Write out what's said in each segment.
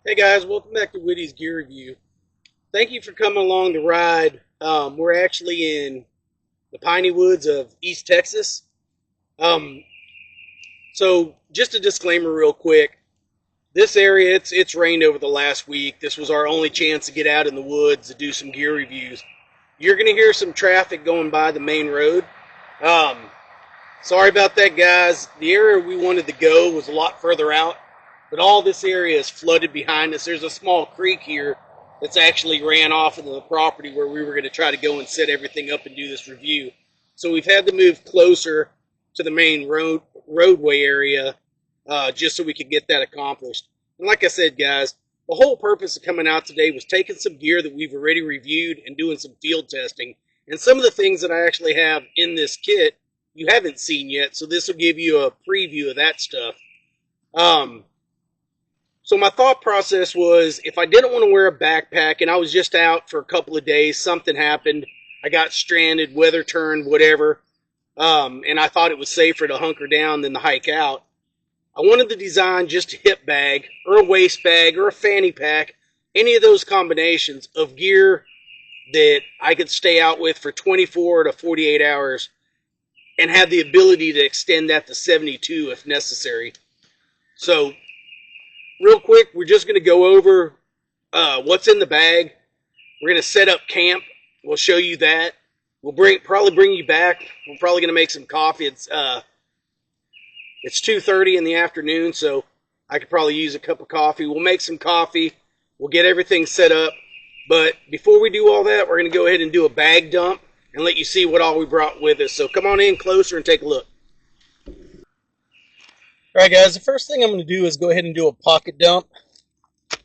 Hey guys, welcome back to Whitty's Gear Review. Thank you for coming along the ride. We're actually in the piney woods of East Texas. Um, so just a disclaimer real quick. This area, it's rained over the last week. This was our only chance to get out in the woods to do some gear reviews. You're going to hear some traffic going by the main road. Um, Sorry about that, guys. The area we wanted to go was a lot further out, but all this area is flooded behind us. There's a small creek here that's actually ran off into the property where we were going to try to go and set everything up and do this review. So we've had to move closer to the main roadway area just so we could get that accomplished. And like I said, guys, the whole purpose of coming out today was taking some gear that we've already reviewed and doing some field testing. And some of the things that I actually have in this kit you haven't seen yet, so this will give you a preview of that stuff. So my thought process was, if I didn't want to wear a backpack and I was just out for a couple of days, something happened, I got stranded, weather turned, whatever, and I thought it was safer to hunker down than to hike out, I wanted to design just a hip bag or a waist bag or a fanny pack, any of those combinations of gear that I could stay out with for 24 to 48 hours and have the ability to extend that to 72 if necessary. So, real quick, we're just going to go over what's in the bag. We're going to set up camp. We'll show you that. We'll probably bring you back. We're probably going to make some coffee. It's 2:30 in the afternoon, so I could probably use a cup of coffee. We'll make some coffee. We'll get everything set up. But before we do all that, we're going to go ahead and do a bag dump and let you see what all we brought with us. So come on in closer and take a look. Alright guys, the first thing I'm going to do is go ahead and do a pocket dump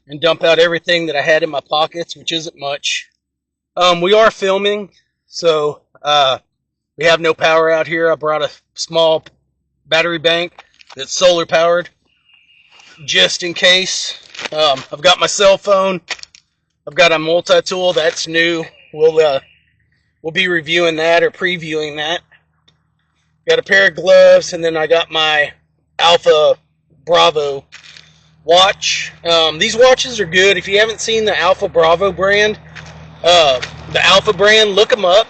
and dump out everything that I had in my pockets, which isn't much. We are filming, so we have no power out here. I brought a small battery bank that's solar powered just in case. I've got my cell phone. I've got a multi-tool that's new. We'll be reviewing that or previewing that. Got a pair of gloves, and then I got my Alpha Bravo watch. These watches are good. If you haven't seen the Alpha Bravo brand, look them up.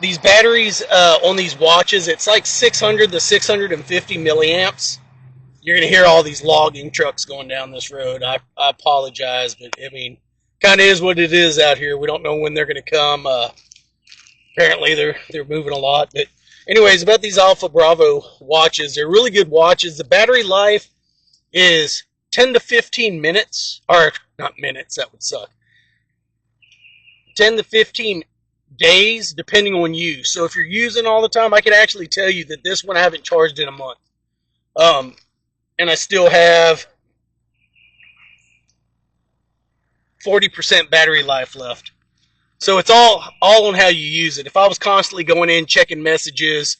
These batteries on these watches, it's like 600 to 650 milliamps. You're going to hear all these logging trucks going down this road. I apologize, but I mean, kind of is what it is out here. We don't know when they're going to come. Apparently they're moving a lot. But anyways, about these Alpha Bravo watches, they're really good watches. The battery life is 10 to 15 minutes, or not minutes, that would suck. 10 to 15 days, depending on use. So if you're using all the time, I can actually tell you that this one I haven't charged in a month. And I still have 40% battery life left. So it's all on how you use it. If I was constantly going in, checking messages,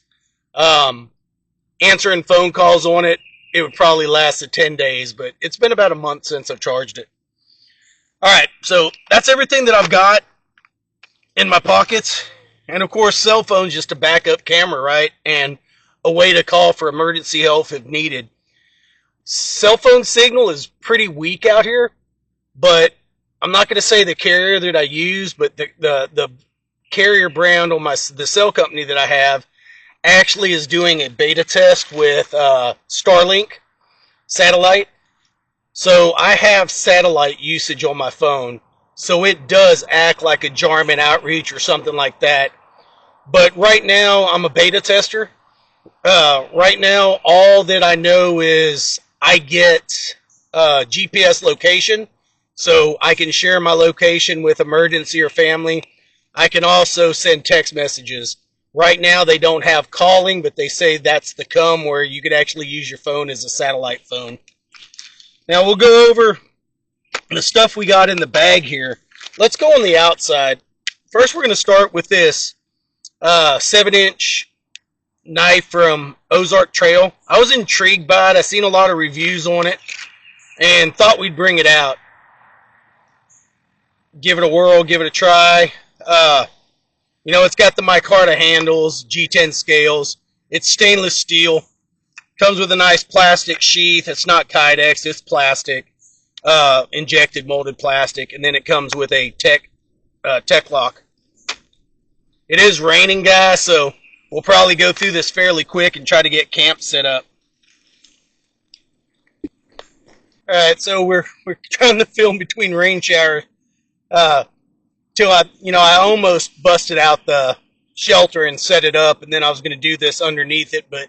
answering phone calls on it, it would probably last 10 days. But it's been about a month since I've charged it. Alright, so that's everything that I've got in my pockets. And of course, cell phone's just a backup camera, right? And a way to call for emergency help if needed. Cell phone signal is pretty weak out here, but I'm not going to say the carrier that I use, but the carrier brand on the cell company that I have actually is doing a beta test with Starlink satellite. So I have satellite usage on my phone, so it does act like a Jarman Outreach or something like that. But right now, I'm a beta tester. Right now, all that I know is I get GPS location, so I can share my location with emergency or family. I can also send text messages. Right now, they don't have calling, but they say that's the come where you could actually use your phone as a satellite phone. Now, we'll go over the stuff we got in the bag here. Let's go on the outside. First, we're going to start with this 7-inch knife from Ozark Trail. I was intrigued by it. I seen a lot of reviews on it and thought we'd bring it out. Give it a whirl, give it a try. It's got the micarta handles, G10 scales. It's stainless steel. Comes with a nice plastic sheath. It's not Kydex, it's plastic. injected molded plastic, and then it comes with a tech lock. It is raining, guys, so we'll probably go through this fairly quick and try to get camp set up. All right, so we're trying to film between rain showers till I almost busted out the shelter and set it up, and then I was going to do this underneath it, but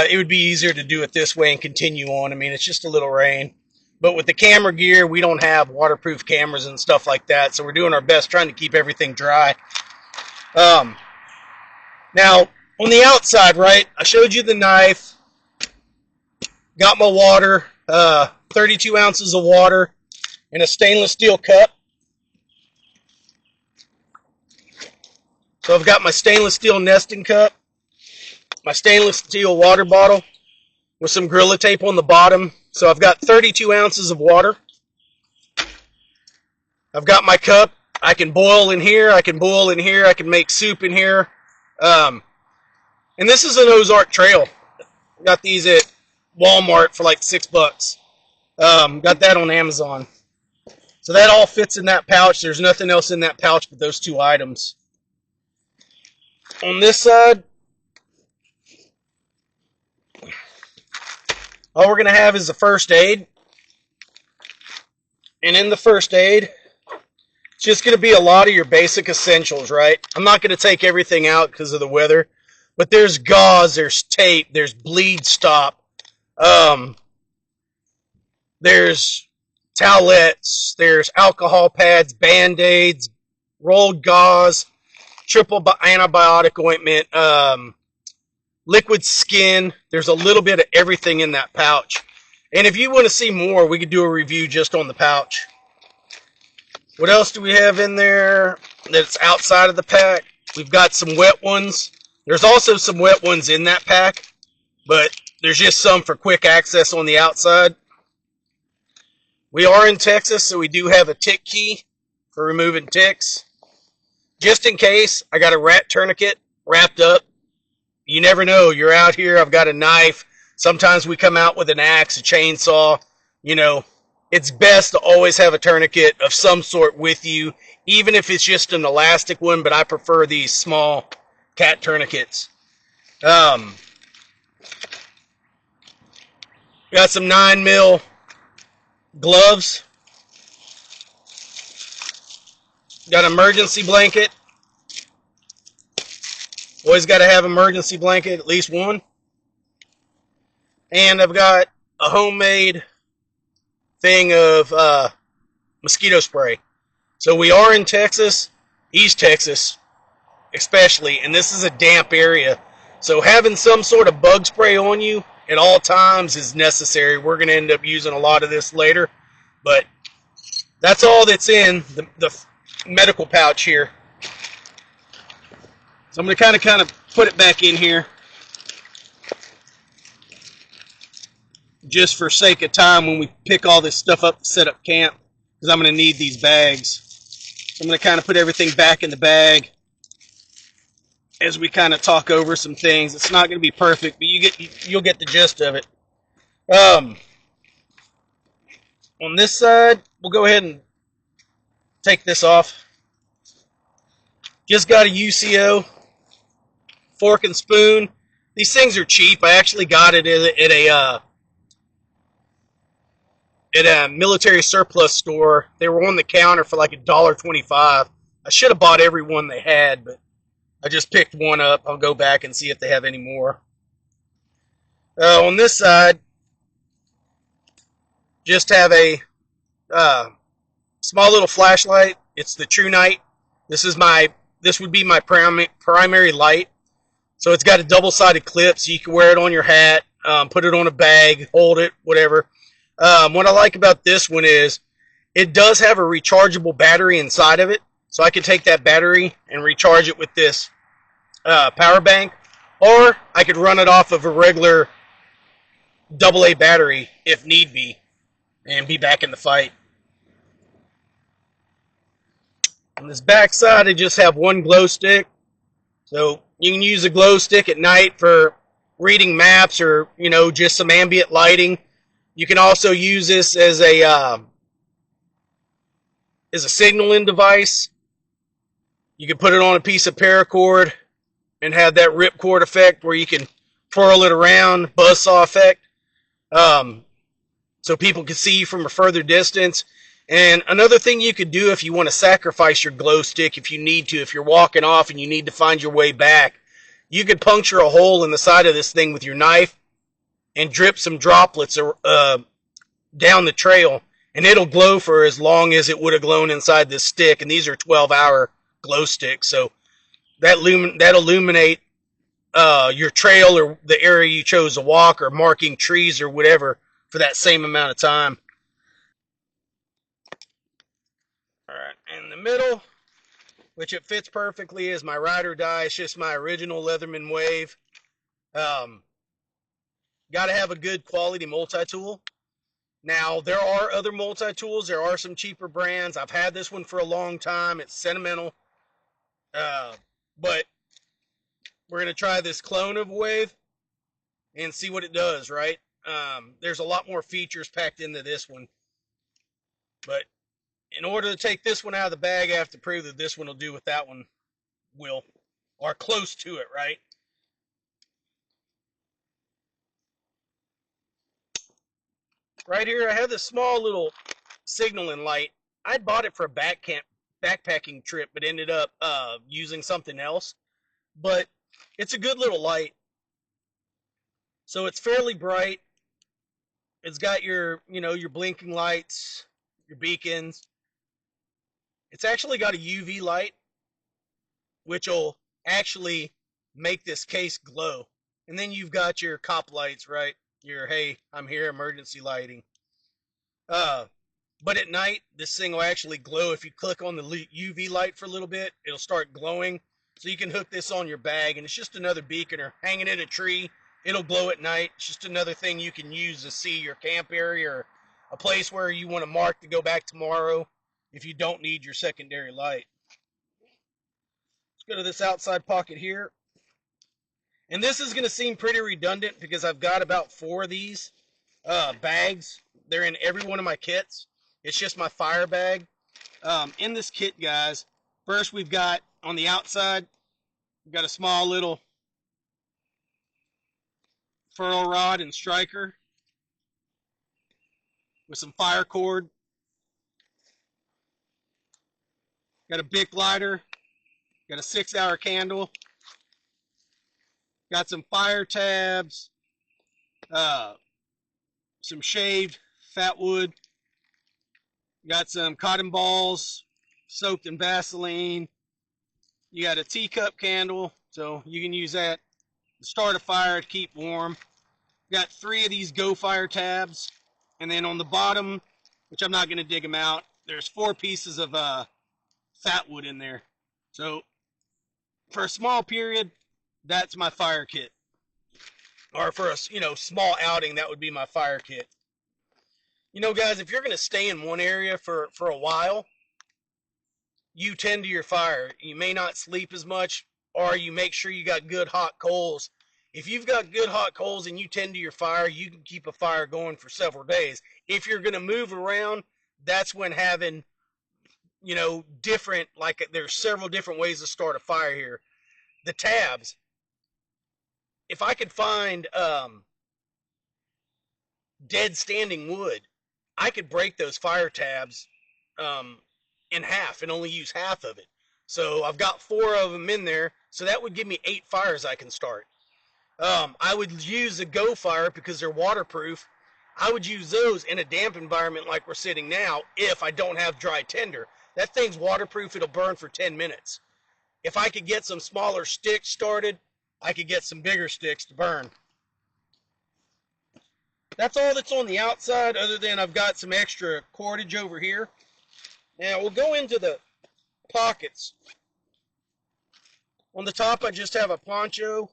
it would be easier to do it this way and continue on. I mean, it's just a little rain. But with the camera gear, we don't have waterproof cameras and stuff like that, so we're doing our best trying to keep everything dry. Now, on the outside, right, I showed you the knife, got my water, 32 ounces of water in a stainless steel cup. So I've got my stainless steel nesting cup, my stainless steel water bottle with some Gorilla Tape on the bottom. So I've got 32 ounces of water. I've got my cup. I can boil in here. I can boil in here. I can make soup in here. And this is an Ozark Trail. Got these at Walmart for like $6. Got that on Amazon. So that all fits in that pouch. There's nothing else in that pouch but those two items. On this side, all we're going to have is the first aid. And in the first aid, it's just going to be a lot of your basic essentials, right? I'm not going to take everything out because of the weather. But there's gauze, there's tape, there's bleed stop. There's towelettes, there's alcohol pads, Band-Aids, rolled gauze, triple antibiotic ointment, liquid skin. There's a little bit of everything in that pouch. And if you want to see more, we could do a review just on the pouch. What else do we have in there that's outside of the pack? We've got some wet ones. There's also some wet ones in that pack, but there's just some for quick access on the outside. We are in Texas, so we do have a tick key for removing ticks. Just in case, I got a rat tourniquet wrapped up. You never know. You're out here. I've got a knife. Sometimes we come out with an axe, a chainsaw. You know, it's best to always have a tourniquet of some sort with you, even if it's just an elastic one, but I prefer these small cat tourniquets. Got some 9mm gloves. Got an emergency blanket. Always got to have emergency blanket, at least one. And I've got a homemade thing of mosquito spray. So we are in Texas, East Texas especially, and this is a damp area. So having some sort of bug spray on you at all times is necessary. We're going to end up using a lot of this later. But that's all that's in the medical pouch here. So I'm going to kind of put it back in here just for sake of time when we pick all this stuff up to set up camp, because I'm going to need these bags. So I'm going to kind of put everything back in the bag as we kind of talk over some things. It's not going to be perfect, but you'll get the gist of it. On this side, we'll go ahead and take this off. Just got a UCO fork and spoon. These things are cheap. I actually got it at a military surplus store. They were on the counter for like $1.25. I should have bought every one they had, but I just picked one up. I'll go back and see if they have any more. On this side, just have a small little flashlight. It's the True Night. This would be my primary light. So it's got a double-sided clip, so you can wear it on your hat, put it on a bag, hold it, whatever. What I like about this one is it does have a rechargeable battery inside of it. So I can take that battery and recharge it with this power bank. Or I could run it off of a regular AA battery if need be and be back in the fight. On this back side, I just have one glow stick. So you can use a glow stick at night for reading maps or, just some ambient lighting. You can also use this as a signaling device. You can put it on a piece of paracord and have that ripcord effect where you can twirl it around, buzzsaw effect, um, so people can see you from a further distance. And another thing you could do if you want to sacrifice your glow stick, if you need to, if you're walking off and you need to find your way back, you could puncture a hole in the side of this thing with your knife and drip some droplets down the trail, and it'll glow for as long as it would have glown inside this stick. And these are 12-hour glow sticks, so that illuminate your trail or the area you chose to walk, or marking trees or whatever for that same amount of time. All right, in the middle, which it fits perfectly, is my ride or die. It's just my original Leatherman Wave. Um, Got to have a good quality multi-tool. Now, there are other multi-tools. There are some cheaper brands. I've had this one for a long time. It's sentimental. Uh, but we're going to try this clone of Wave and see what it does, right? There's a lot more features packed into this one. But in order to take this one out of the bag, I have to prove that this one will do what that one will, or close to it, right? Right here, I have this small little signaling light. I bought it for a backpacking trip, but ended up using something else. But it's a good little light. So it's fairly bright. It's got your blinking lights, your beacons. It's actually got a UV light, which will actually make this case glow. And then you've got your cop lights, right? Your, hey, I'm here, emergency lighting. Uh, but at night, this thing will actually glow. If you click on the UV light for a little bit, it'll start glowing. So you can hook this on your bag, and it's just another beacon, or hanging in a tree. It'll glow at night. It's just another thing you can use to see your camp area, or a place where you want to mark to go back tomorrow if you don't need your secondary light. Let's go to this outside pocket here. And this is going to seem pretty redundant because I've got about 4 of these bags. They're in every one of my kits. It's just my fire bag. In this kit, guys, first we've got on the outside, we've got a small little ferrule rod and striker with some fire cord. Got a Bic lighter. Got a 6-hour candle. Got some fire tabs. Some shaved fat wood. Got some cotton balls soaked in Vaseline. You got a teacup candle, so you can use that to start a fire to keep warm. Got 3 of these Go Fire tabs, and then on the bottom, which I'm not going to dig them out, there's 4 pieces of fat wood in there. So for a small period, that's my fire kit. Or for a small outing, that would be my fire kit. Guys, if you're going to stay in one area for a while, you tend to your fire. You may not sleep as much, or you make sure you got good hot coals. If you've got good hot coals and you tend to your fire, you can keep a fire going for several days. If you're going to move around, that's when having, different, like there's several different ways to start a fire here. The tabs, if I could find dead standing wood, I could break those fire tabs in half and only use half of it. So I've got 4 of them in there, so that would give me 8 fires I can start. I would use a Go Fire because they're waterproof. I would use those in a damp environment like we're sitting now if I don't have dry tinder. That thing's waterproof. It'll burn for 10 minutes. If I could get some smaller sticks started, I could get some bigger sticks to burn. That's all that's on the outside, other than I've got some extra cordage over here. Now we'll go into the pockets. On the top, I just have a poncho.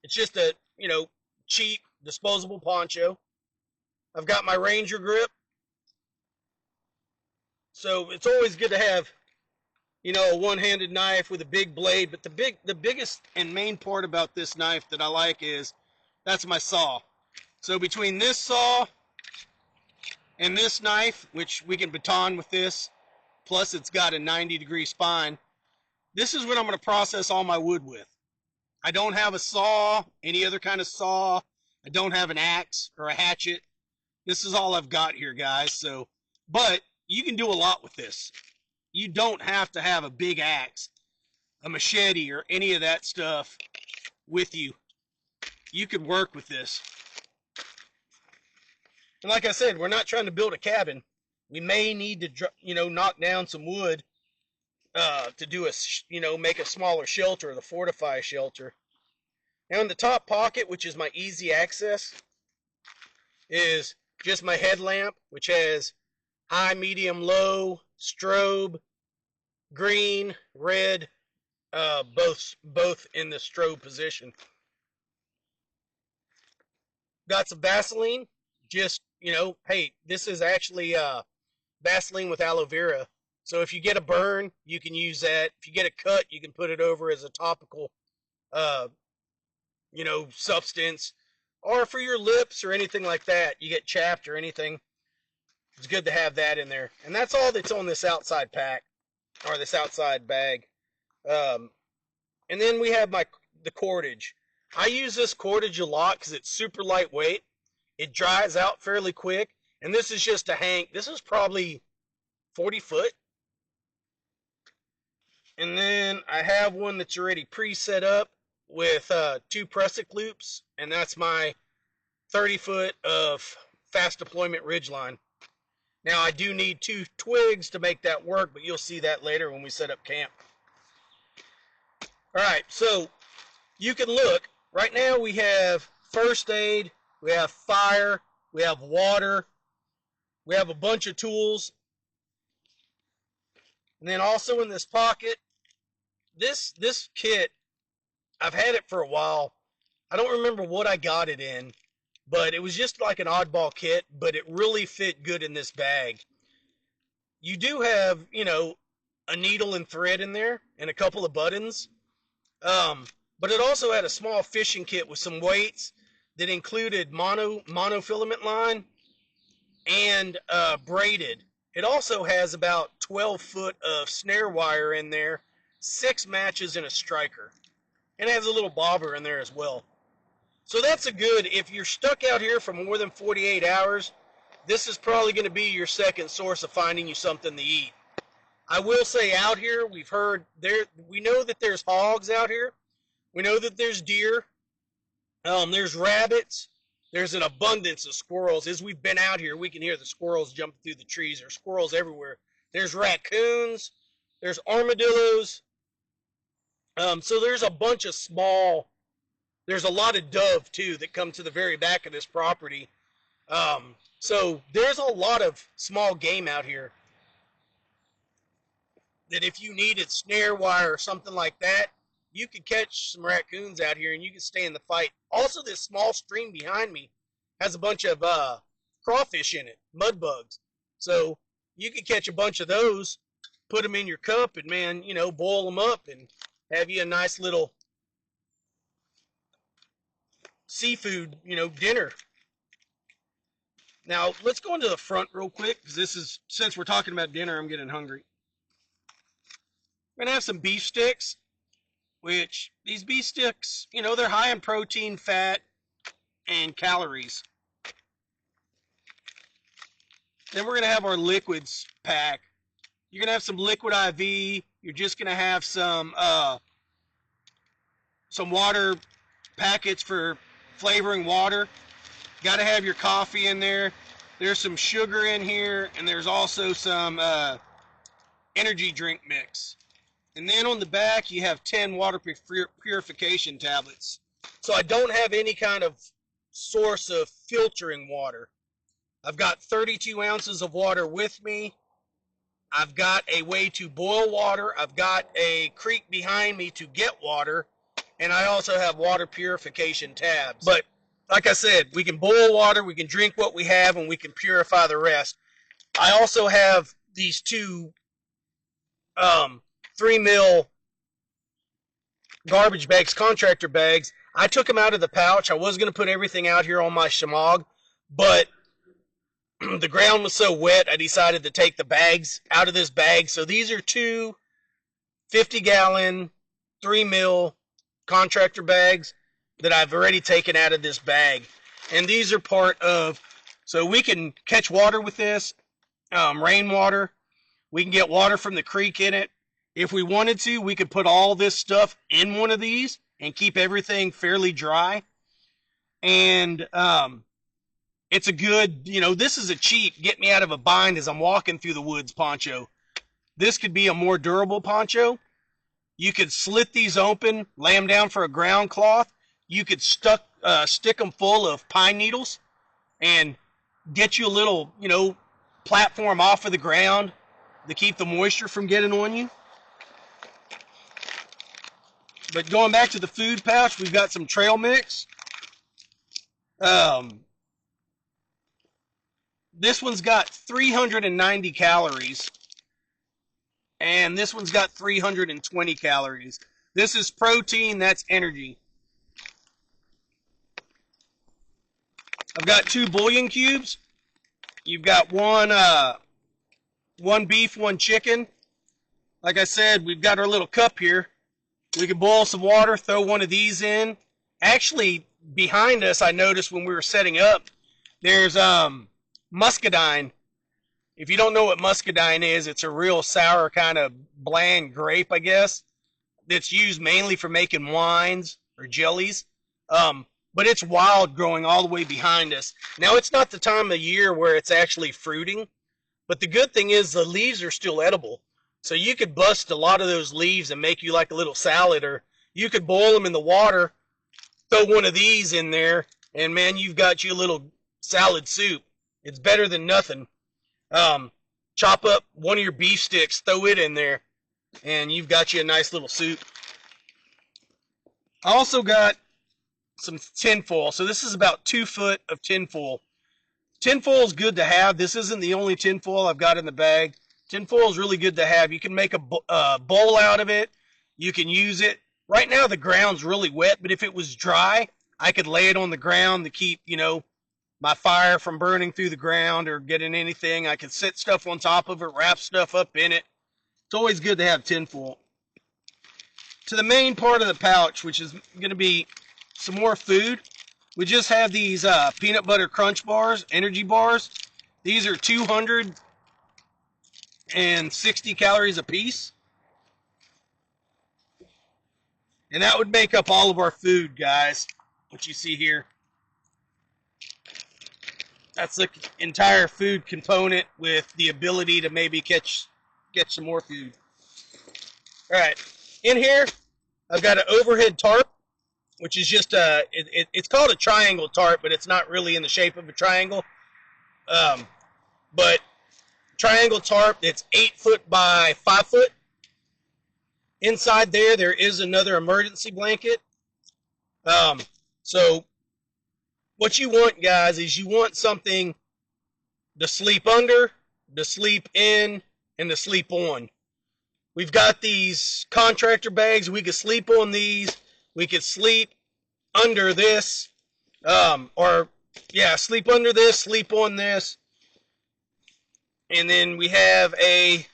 It's just a, cheap disposable poncho. I've got my Ranger grip. So it's always good to have, a one-handed knife with a big blade. But the biggest and main part about this knife that I like is that's my saw. So between this saw And this knife, which we can baton with this, plus it's got a 90-degree spine, this is what I'm going to process all my wood with. I don't have a saw, any other kind of saw. I don't have an axe or a hatchet. This is all I've got here, guys. So, but you can do a lot with this. You don't have to have a big axe, a machete, or any of that stuff with you. You could work with this. And like I said, we're not trying to build a cabin. We may need to, knock down some wood to do make a smaller shelter, the fortify shelter. Now in the top pocket, which is my easy access, is just my headlamp, which has high, medium, low, strobe, green, red, both in the strobe position. Got some Vaseline, just, hey, this is actually Vaseline with aloe vera. So if you get a burn, you can use that. If you get a cut, you can put it over as a topical, substance. Or for your lips or anything like that, you get chapped or anything, it's good to have that in there. And that's all that's on this outside pack, or this outside bag. And then we have the cordage. I use this cordage a lot because it's super lightweight. It dries out fairly quick. And this is just a hang. This is probably 40 foot. And then I have one that's already pre-set up with 2 pressic loops. And that's my 30 foot of fast deployment ridgeline. Now I do need 2 twigs to make that work, but you'll see that later when we set up camp. Alright, so you can look. Right now we have first aid, we have fire, we have water, we have a bunch of tools. And then also in this pocket, this kit, I've had it for a while. I don't remember what I got it in, but it was just like an oddball kit, but it really fit good in this bag. You do have, a needle and thread in there and a couple of buttons. But it also had a small fishing kit with some weights that included monofilament line and braided. It also has about 12 foot of snare wire in there, 6 matches and a striker. And it has a little bobber in there as well. So that's a good, if you're stuck out here for more than 48 hours, this is probably going to be your second source of finding you something to eat. I will say out here, we know that there's hogs out here. We know that there's deer. There's rabbits. There's an abundance of squirrels. As we've been out here, we can hear the squirrels jumping through the trees. There's squirrels everywhere. There's raccoons. There's armadillos. So there's a bunch of there's a lot of dove, too, that come to the very back of this property. So there's a lot of small game out here that if you needed snare wire or something like that, you could catch some raccoons out here and you could stay in the fight. Also, this small stream behind me has a bunch of crawfish in it, mud bugs. So you could catch a bunch of those, put them in your cup, and, man, boil them up and have you a nice little seafood, dinner. Now, let's go into the front real quick, because since we're talking about dinner, I'm getting hungry. We're going to have some beef sticks, which these beef sticks, they're high in protein, fat, and calories. Then we're going to have our liquids pack. You're going to have some liquid IV. You're just going to have some water packets for flavoring water. Got to have your coffee in there. There's some sugar in here, and there's also some energy drink mix. And then on the back, you have 10 water purification tablets. So I don't have any kind of source of filtering water. I've got 32 ounces of water with me. I've got a way to boil water. I've got a creek behind me to get water. And I also have water purification tabs. But like I said, we can boil water, we can drink what we have, and we can purify the rest. I also have these 2 3 mil garbage bags, contractor bags. I took them out of the pouch. I was going to put everything out here on my shamog, but the ground was so wet, I decided to take the bags out of this bag. So these are two 50-gallon, 3 mil contractor bags that I've already taken out of this bag. And these are part of, so we can catch water with this, rainwater. We can get water from the creek in it. If we wanted to, we could put all this stuff in one of these and keep everything fairly dry. And it's a good, this is a cheap get me out of a bind as I'm walking through the woods poncho. This could be a more durable poncho. You could slit these open, lay them down for a ground cloth. You could stick them full of pine needles and get you a little, platform off of the ground to keep the moisture from getting on you. But going back to the food pouch, we've got some trail mix. This one's got 390 calories. And this one's got 320 calories. This is protein, that's energy. I've got 2 bouillon cubes. You've got one beef, 1 chicken. Like I said, we've got our little cup here. We can boil some water, throw one of these in. Actually, behind us, I noticed when we were setting up, there's muscadine. If you don't know what muscadine is, it's a real sour kind of bland grape, I guess, that's used mainly for making wines or jellies. But it's wild growing all the way behind us. Now, it's not the time of year where it's actually fruiting, but the good thing is the leaves are still edible. So you could bust a lot of those leaves and make you like a little salad, or you could boil them in the water, throw one of these in there, and man, you've got you a little salad soup. It's better than nothing. Chop up one of your beef sticks, throw it in there, and you've got you a nice little soup. I also got some tinfoil. So this is about 2 foot of tinfoil. Tinfoil is good to have. This isn't the only tinfoil I've got in the bag. Tinfoil is really good to have. You can make a bowl out of it. You can use it. Right now the ground's really wet, but if it was dry, I could lay it on the ground to keep, my fire from burning through the ground or getting anything. I could set stuff on top of it, wrap stuff up in it. It's always good to have tinfoil. To the main part of the pouch, which is going to be some more food, we just have these peanut butter crunch bars, energy bars. These are 260 calories a piece. And that would make up all of our food, guys, what you see here. That's the entire food component with the ability to maybe get some more food. All right, in here, I've got an overhead tarp, which is just it's called a triangle tarp, but it's not really in the shape of a triangle. But triangle tarp, it's 8 foot by 5 foot. Inside there is another emergency blanket. So what you want, guys, is you want something to sleep under, to sleep in, and to sleep on. We've got these contractor bags. We could sleep on these. We could sleep under this. Sleep under this, sleep on this. And then we have a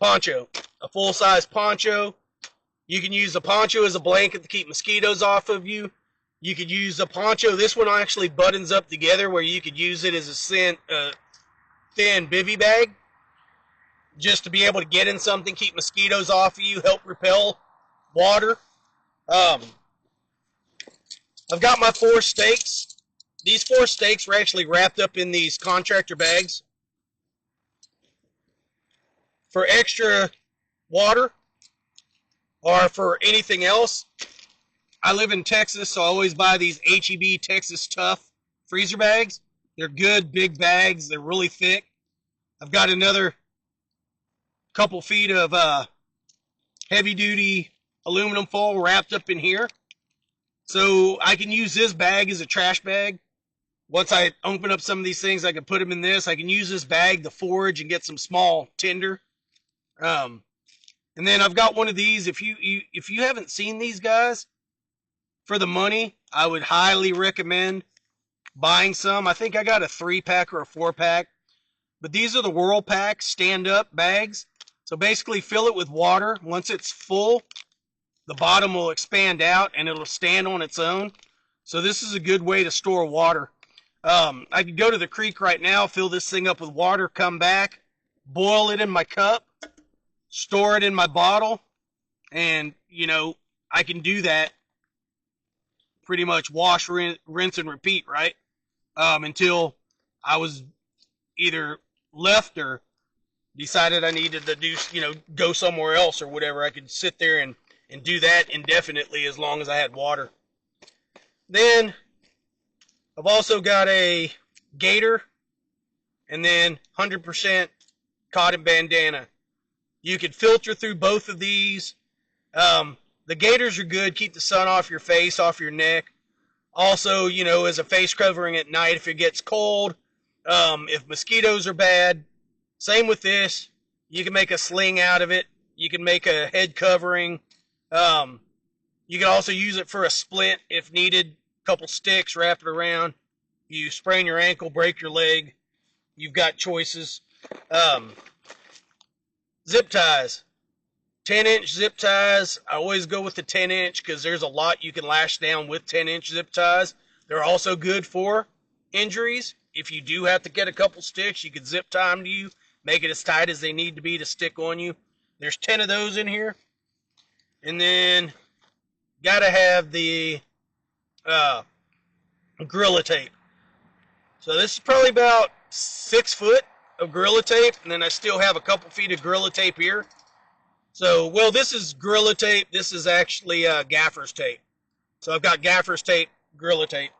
poncho, a full-size poncho. You can use a poncho as a blanket to keep mosquitoes off of you. You could use a poncho. This one actually buttons up together where you could use it as a thin bivy bag just to be able to get in something, keep mosquitoes off of you, help repel water. I've got my 4 steaks. These 4 steaks were actually wrapped up in these contractor bags. For extra water or for anything else, I live in Texas, so I always buy these H-E-B Texas Tough freezer bags. They're good, big bags. They're really thick. I've got another couple feet of heavy-duty aluminum foil wrapped up in here. So I can use this bag as a trash bag. Once I open up some of these things, I can put them in this. I can use this bag to forage and get some small tinder. And then I've got one of these. If you haven't seen these guys, for the money, I would highly recommend buying some. I think I got a 3-pack or a 4-pack. But these are the Whirl Pack stand-up bags. So basically fill it with water. Once it's full, the bottom will expand out and it'll stand on its own. So this is a good way to store water. I could go to the creek right now, fill this thing up with water, come back, boil it in my cup, store it in my bottle, and, you know, I can do that pretty much wash, rinse, and repeat, right? Until I was either left or decided I needed to do, you know, go somewhere else or whatever. I could sit there and do that indefinitely as long as I had water. Then I've also got a gator and then 100% cotton bandana. You could filter through both of these. The gators are good. Keep the sun off your face, off your neck. Also, you know, as a face covering at night if it gets cold. If mosquitoes are bad. Same with this. You can make a sling out of it. You can make a head covering. You can also use it for a splint if needed. A couple sticks, wrap it around. You sprain your ankle, break your leg. You've got choices. Zip ties. 10-inch zip ties. I always go with the 10-inch because there's a lot you can lash down with 10-inch zip ties. They're also good for injuries. If you do have to get a couple sticks, you can zip tie them to you. Make it as tight as they need to be to stick on you. There's 10 of those in here. And then, gotta have the Gorilla Tape. So this is probably about 6 foot of Gorilla Tape. And then I still have a couple feet of Gorilla Tape here. So, well, this is Gorilla Tape. This is actually Gaffer's Tape. So I've got Gaffer's Tape, Gorilla Tape.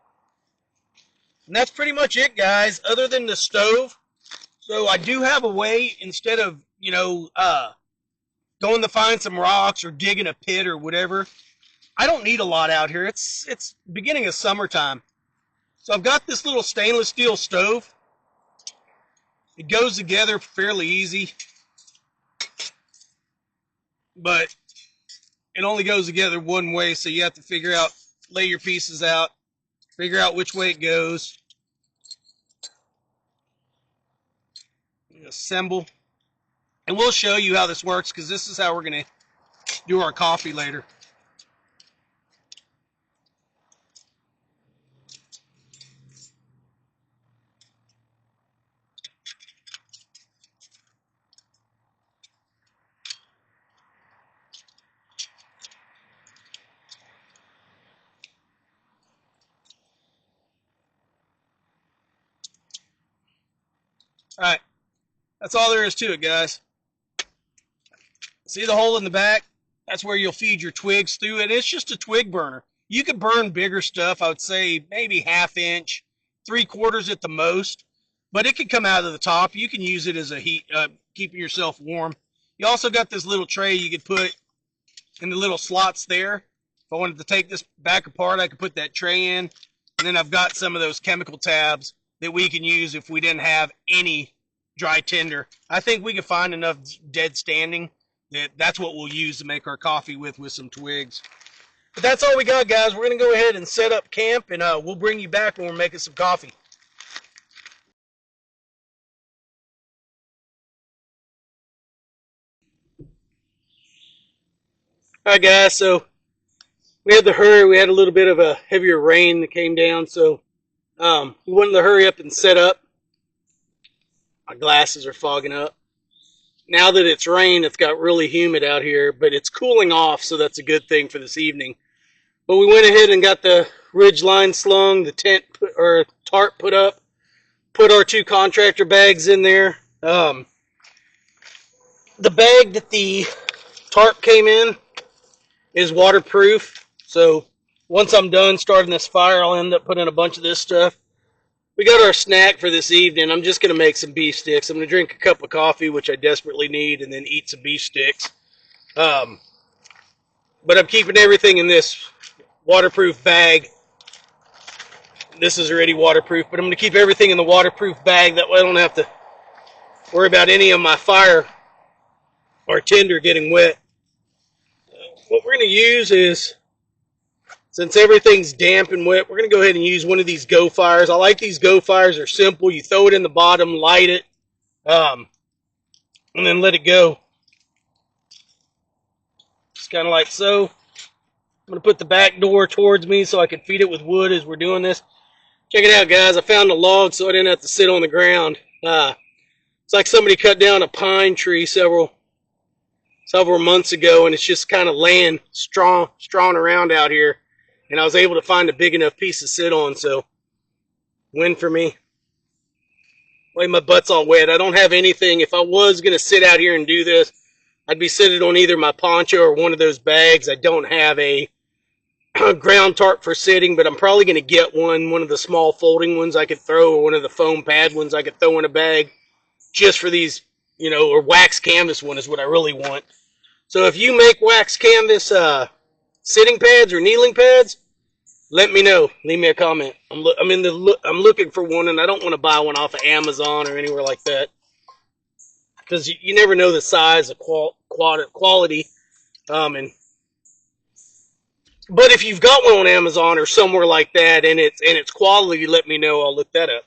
And that's pretty much it, guys, other than the stove. So I do have a way, instead of, you know, going to find some rocks or digging a pit or whatever. I don't need a lot out here. It's beginning of summertime. So I've got this little stainless steel stove. It goes together fairly easy. But it only goes together one way, so you have to figure out, lay your pieces out, figure out which way it goes. Assemble. And we'll show you how this works because this is how we're going to do our coffee later. All right. That's all there is to it, guys. See the hole in the back? That's where you'll feed your twigs through it. It's just a twig burner. You could burn bigger stuff. I would say maybe 1/2 inch, 3/4 at the most. But it can come out of the top. You can use it as a heat, keeping yourself warm. You also got this little tray you could put in the little slots there. If I wanted to take this back apart, I could put that tray in. And then I've got some of those chemical tabs that we can use if we didn't have any dry tinder. I think we can find enough dead standing that's what we'll use to make our coffee with some twigs. But that's all we got, guys. We're going to go ahead and set up camp, and we'll bring you back when we're making some coffee. All right, guys, so we had to hurry. We had a little bit of a heavier rain that came down, so we wanted to hurry up and set up. My glasses are fogging up. Now that it's rained, it's got really humid out here, but it's cooling off, so that's a good thing for this evening. But we went ahead and got the ridge line slung, the tent or tarp put up, put our 2 contractor bags in there. The bag that the tarp came in is waterproof, so once I'm done starting this fire, I'll end up putting a bunch of this stuff. We got our snack for this evening. I'm just going to make some beef sticks. I'm going to drink a cup of coffee, which I desperately need, and then eat some beef sticks. But I'm keeping everything in this waterproof bag. This is already waterproof, but I'm going to keep everything in the waterproof bag. That way I don't have to worry about any of my fire or tinder getting wet. What we're going to use is Since everything's damp and wet, we're going to go ahead and use one of these Go Fires. I like these Go Fires. They're simple. You throw it in the bottom, light it, and then let it go. Just kind of like so. I'm going to put the back door towards me so I can feed it with wood as we're doing this. Check it out, guys. I found a log so I didn't have to sit on the ground. It's like somebody cut down a pine tree several months ago, and it's just kind of laying strong around out here. And I was able to find a big enough piece to sit on, so win for me. Wait, my butt's all wet. I don't have anything. If I was going to sit out here and do this, I'd be sitting on either my poncho or one of those bags. I don't have a ground tarp for sitting, but I'm probably going to get one of the small folding ones I could throw, or one of the foam pad ones I could throw in a bag just for these, or wax canvas one is what I really want. So if you make wax canvas sitting pads or kneeling pads, let me know. Leave me a comment. I'm looking for one, and I don't want to buy one off of Amazon or anywhere like that, because you never know the size, the quality. But if you've got one on Amazon or somewhere like that, and it's quality, let me know. I'll look that up.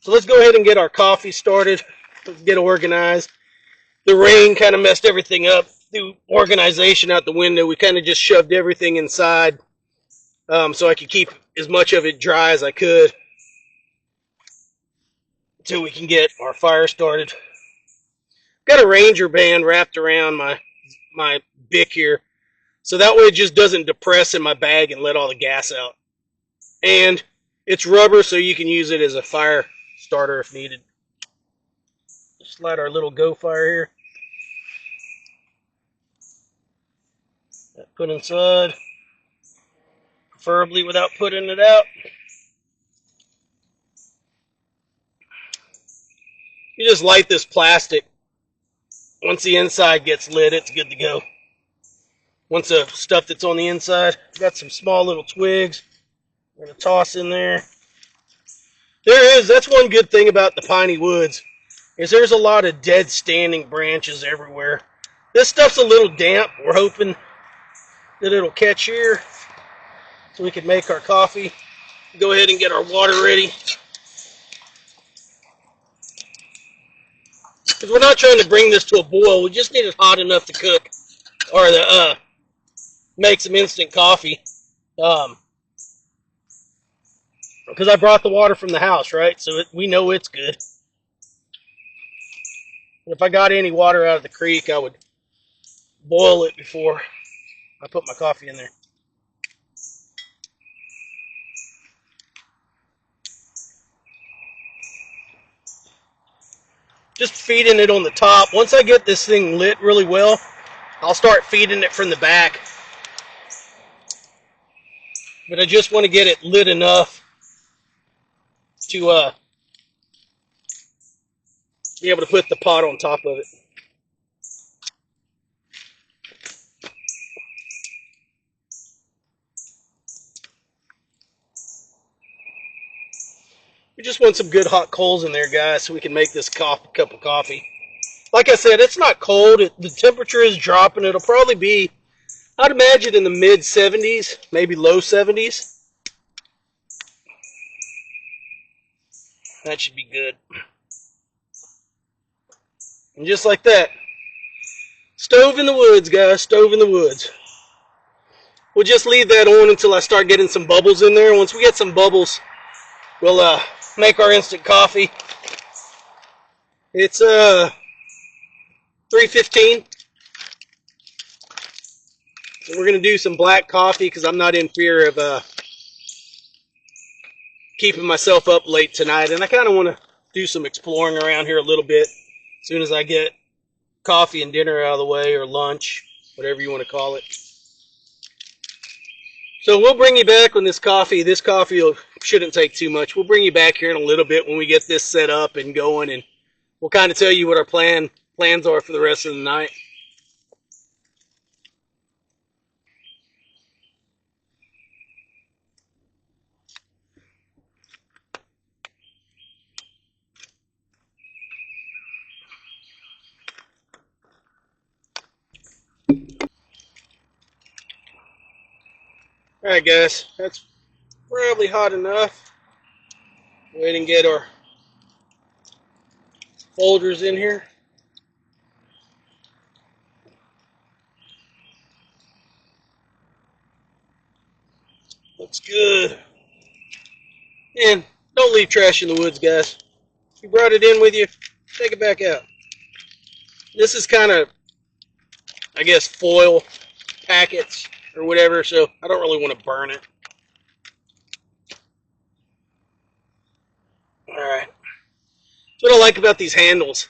So let's go ahead and get our coffee started. Let's get organized. The rain kind of messed everything up. The organization out the window. We kind of just shoved everything inside. So I could keep as much of it dry as I could until we can get our fire started. Got a Ranger band wrapped around my bick here, so that way it just doesn't depress in my bag and let all the gas out. And it's rubber, so you can use it as a fire starter if needed. Just light our little Go Fire here. Put inside, preferably without putting it out. You just light this plastic. Once the inside gets lit, it's good to go. Once the stuff that's on the inside, got some small little twigs. I'm going to toss in there. That's one good thing about the piney woods, is there's a lot of dead standing branches everywhere. This stuff's a little damp. We're hoping that it'll catch here so we can make our coffee. Go ahead and get our water ready, because we're not trying to bring this to a boil. We just need it hot enough to cook or to make some instant coffee. Because I brought the water from the house, right? So we know it's good. If I got any water out of the creek, I would boil it before I put my coffee in there. Just feeding it on the top. Once I get this thing lit really well, I'll start feeding it from the back. But I just want to get it lit enough to be able to put the pot on top of it. We just want some good hot coals in there, guys, so we can make this cup of coffee. Like I said, it's not cold. The temperature is dropping. It'll probably be, I'd imagine, in the mid 70s, maybe low 70s. That should be good. And just like that, stove in the woods, guys, stove in the woods. We'll just leave that on until I start getting some bubbles in there. Once we get some bubbles, we'll make our instant coffee. It's 3:15. So we're going to do some black coffee because I'm not in fear of keeping myself up late tonight. And I kind of want to do some exploring around here a little bit as soon as I get coffee and dinner out of the way, or lunch, whatever you want to call it. So we'll bring you back on this coffee. This coffee shouldn't take too much. We'll bring you back here in a little bit when we get this set up and going, and we'll kind of tell you what our plans are for the rest of the night. Alright guys, that's probably hot enough. Go ahead and get our folders in here. Looks good. And don't leave trash in the woods, guys. If you brought it in with you, take it back out. This is kind of, I guess, foil packets or whatever, so I don't really want to burn it. Alright. That's what I like about these handles.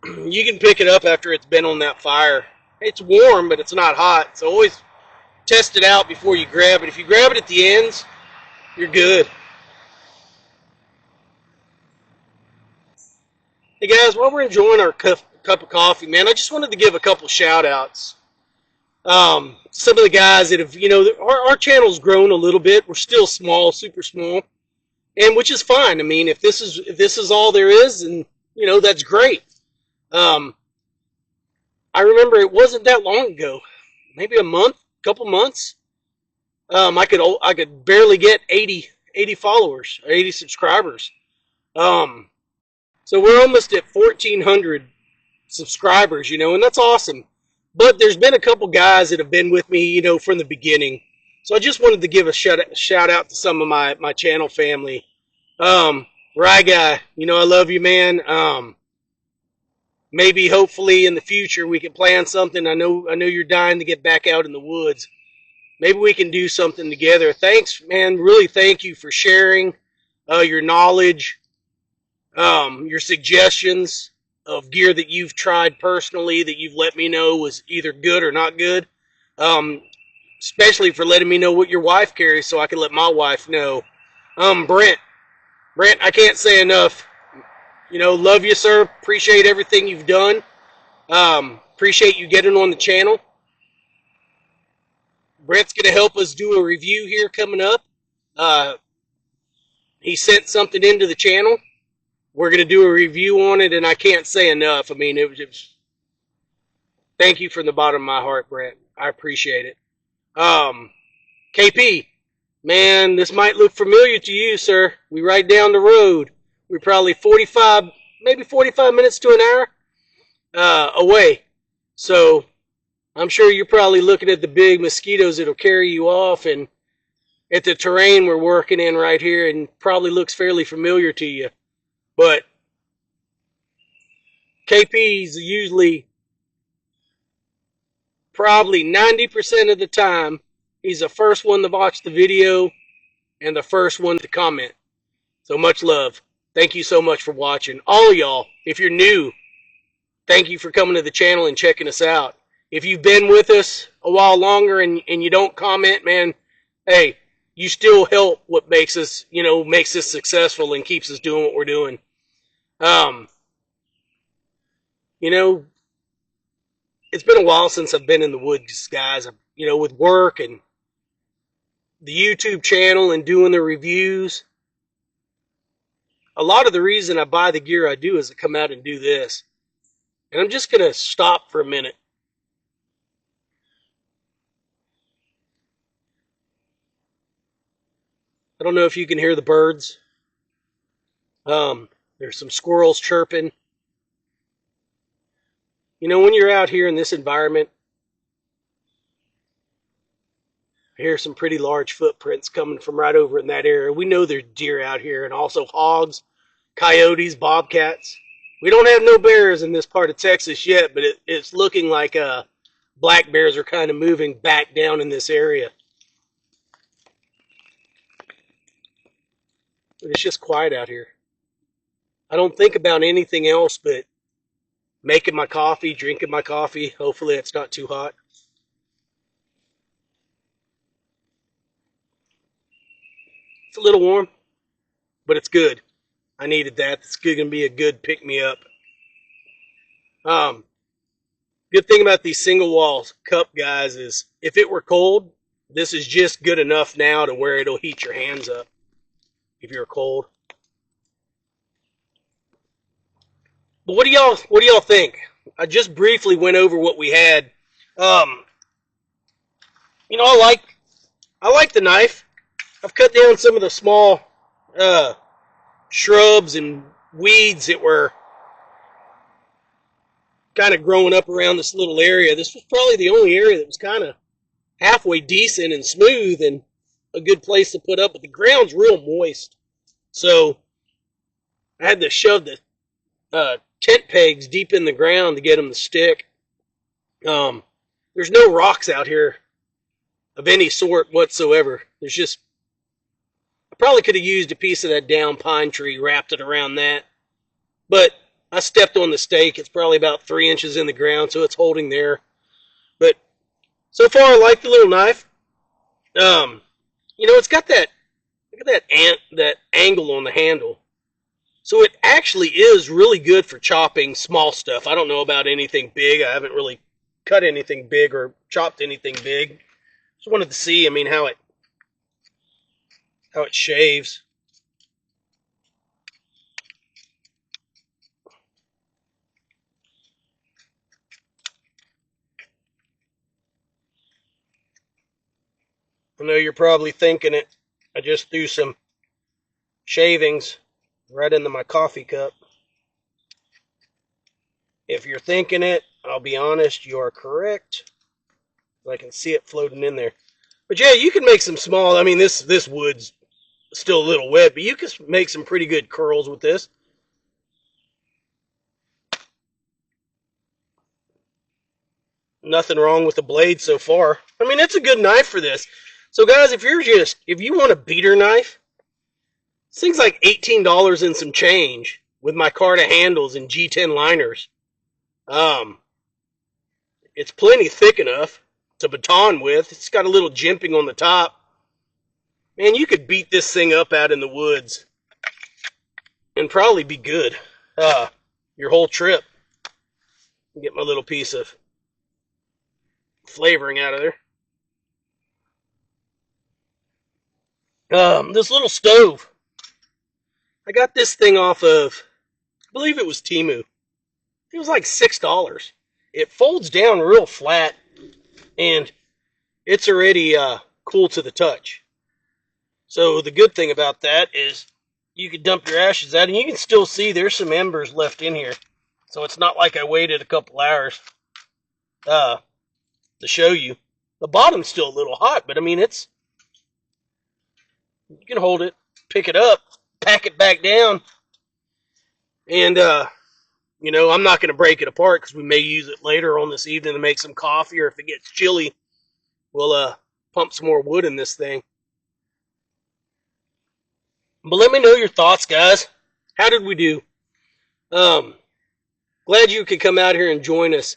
You can pick it up after it's been on that fire. It's warm, but it's not hot, so always test it out before you grab it. If you grab it at the ends, you're good. Hey guys, while we're enjoying our cup of coffee, man, I just wanted to give a couple shout outs. Some of the guys that have, our channel's grown a little bit. We're still small, super small, and which is fine. I mean, if this is all there is, and that's great. I remember it wasn't that long ago, maybe a month, couple months. I could barely get 80 followers, 80 subscribers. So we're almost at 1,400 subscribers, and that's awesome. But there's been a couple guys that have been with me, from the beginning. So I just wanted to give a shout out to some of my channel family. Rye Guy, I love you, man. Maybe hopefully in the future we can plan something. I know you're dying to get back out in the woods. Maybe we can do something together. Thanks, man. Really thank you for sharing your knowledge, your suggestions of gear that you've tried personally that you've let me know was either good or not good. Especially for letting me know what your wife carries so I can let my wife know. Brent, I can't say enough. Love you, sir. Appreciate everything you've done. Appreciate you getting on the channel. Brent's going to help us do a review here coming up. He sent something into the channel. We're going to do a review on it, and I can't say enough. I mean, it was thank you from the bottom of my heart, Brent. I appreciate it. KP, man, this might look familiar to you, sir. We right down the road. We're probably 45 minutes to an hour away. So I'm sure you're probably looking at the big mosquitoes that'll carry you off and at the terrain we're working in right here, and probably looks fairly familiar to you. But KP's usually probably 90% of the time, he's the first one to watch the video and the first one to comment. So much love. Thank you so much for watching. All of y'all, if you're new, thank you for coming to the channel and checking us out. If you've been with us a while longer and you don't comment, man, hey, you still help what makes us, makes us successful and keeps us doing what we're doing. It's been a while since I've been in the woods, guys. With work and the YouTube channel and doing the reviews. A lot of the reason I buy the gear I do is to come out and do this. And I'm just going to stop for a minute. I don't know if you can hear the birds. There's some squirrels chirping. When you're out here in this environment, I hear some pretty large footprints coming from right over in that area. We know there's deer out here, and also hogs, coyotes, bobcats. We don't have no bears in this part of Texas yet, but it's looking like black bears are kind of moving back down in this area. But it's just quiet out here. I don't think about anything else but making my coffee, drinking my coffee. Hopefully it's not too hot. It's a little warm, but it's good. I needed that. It's going to be a good pick-me-up. Good thing about these single wall cup, guys, is if it were cold, this is just good enough now to where it'll heat your hands up if you're cold. But what do y'all think? I just briefly went over what we had. I like the knife. I've cut down some of the small shrubs and weeds that were kind of growing up around this little area. This was probably the only area that was kind of halfway decent and smooth and a good place to put up, but the ground's real moist. So I had to shove the tent pegs deep in the ground to get them to stick. There's no rocks out here of any sort whatsoever. There's just, I probably could have used a piece of that down pine tree, wrapped it around that. But I stepped on the stake. It's probably about 3 inches in the ground, so it's holding there. But so far, I like the little knife. You know, it's got that, look at that angle on the handle. So it actually is really good for chopping small stuff. I don't know about anything big. I haven't really cut anything big or chopped anything big. Just wanted to see, I mean, how it shaves. I know you're probably thinking it. I just threw some shavings right into my coffee cup. If you're thinking it, I'll be honest, you are correct. I can see it floating in there. But yeah, you can make some small, I mean, this wood's still a little wet, but you can make some pretty good curls with this. Nothing wrong with the blade so far. I mean, it's a good knife for this. So guys, if you want a beater knife, this thing's like $18 and some change with micarta handles and G10 liners. It's plenty thick enough to baton with. It's got a little jimping on the top. Man, you could beat this thing up out in the woods and probably be good your whole trip. Get my little piece of flavoring out of there. This little stove. I got this thing off of, I believe it was Temu. It was like $6. It folds down real flat, and it's already cool to the touch. So the good thing about that is you can dump your ashes out, and you can still see there's some embers left in here. So it's not like I waited a couple hours to show you. The bottom's still a little hot, but I mean, you can hold it, pick it up, pack it back down, and you know, I'm not going to break it apart because we may use it later on this evening to make some coffee, or if it gets chilly, we'll pump some more wood in this thing. But let me know your thoughts, guys. How did we do? Glad you could come out here and join us.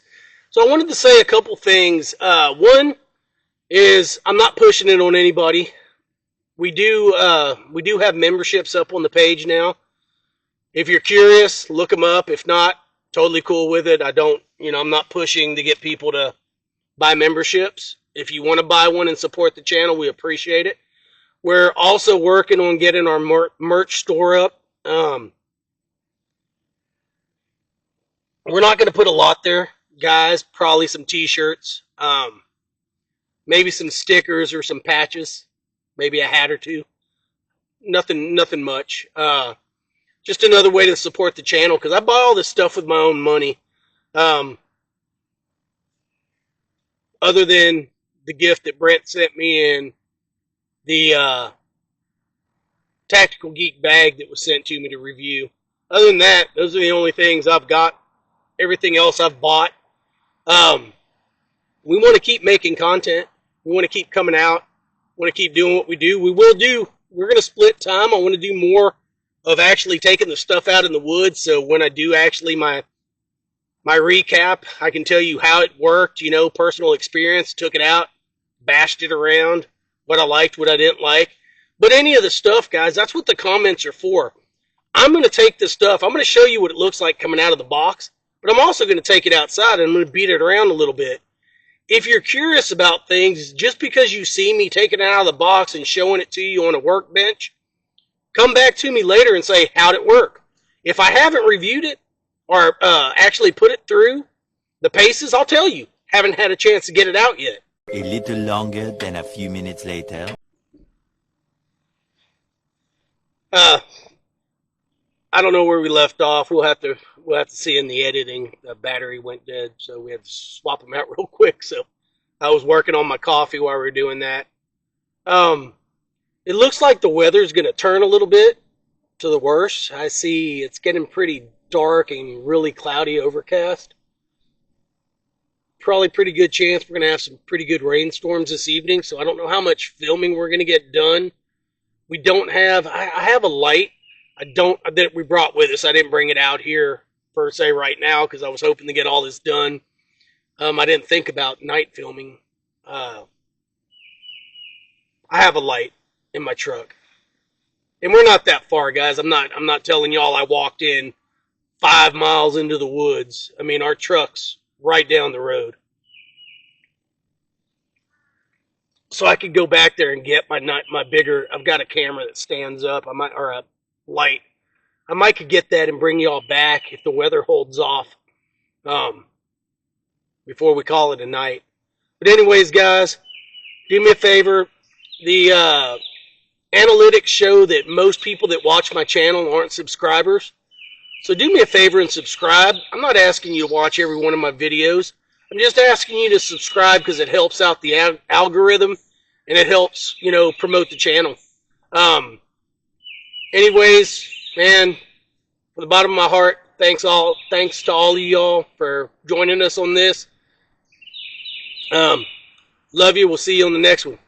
So I wanted to say a couple things. One is I'm not pushing it on anybody. We do have memberships up on the page now. If you're curious, look them up. If not, totally cool with it. I'm not pushing to get people to buy memberships. If you want to buy one and support the channel, we appreciate it. We're also working on getting our merch store up. We're not going to put a lot there, guys. Probably some t-shirts, maybe some stickers or some patches, maybe a hat or two. Nothing much. Just another way to support the channel, because I buy all this stuff with my own money. Other than the gift that Brent sent me and the Tactical Geek bag that was sent to me to review. Other than that, those are the only things I've got. Everything else I've bought. We want to keep making content. We want to keep coming out. We want to keep doing what we do. We're going to split time. I want to do more of actually taking the stuff out in the woods, so when I do actually my recap, I can tell you how it worked, you know, personal experience, took it out, bashed it around, what I liked, what I didn't like. But any of the stuff, guys, that's what the comments are for. I'm going to take this stuff, I'm going to show you what it looks like coming out of the box, but I'm also going to take it outside and I'm going to beat it around a little bit. If you're curious about things, just because you see me taking it out of the box and showing it to you on a workbench, come back to me later and say, how'd it work? If I haven't reviewed it or actually put it through the paces, I'll tell you. Haven't had a chance to get it out yet. A little longer than a few minutes later. I don't know where we left off. We'll have to see in the editing. The battery went dead, so we had to swap them out real quick. So I was working on my coffee while we were doing that. It looks like the weather's going to turn a little bit to the worse. I see it's getting pretty dark and really cloudy, overcast. Probably pretty good chance we're going to have some pretty good rainstorms this evening. So I don't know how much filming we're going to get done. We don't have. I have a light. That we brought with us. I didn't bring it out here per se right now because I was hoping to get all this done. I didn't think about night filming. I have a light in my truck, and we're not that far, guys. I'm not telling y'all I walked in 5 miles into the woods. I mean, our truck's right down the road, so I could go back there and get my bigger. I've got a camera that stands up. Or a light. I might could get that and bring y'all back if the weather holds off before we call it a night. But anyways, guys, do me a favor. The analytics show that most people that watch my channel aren't subscribers. So do me a favor and subscribe. I'm not asking you to watch every one of my videos. I'm just asking you to subscribe because it helps out the algorithm and it helps, promote the channel. Anyways, man, from the bottom of my heart, thanks to all of y'all for joining us on this. Love you. We'll see you on the next one.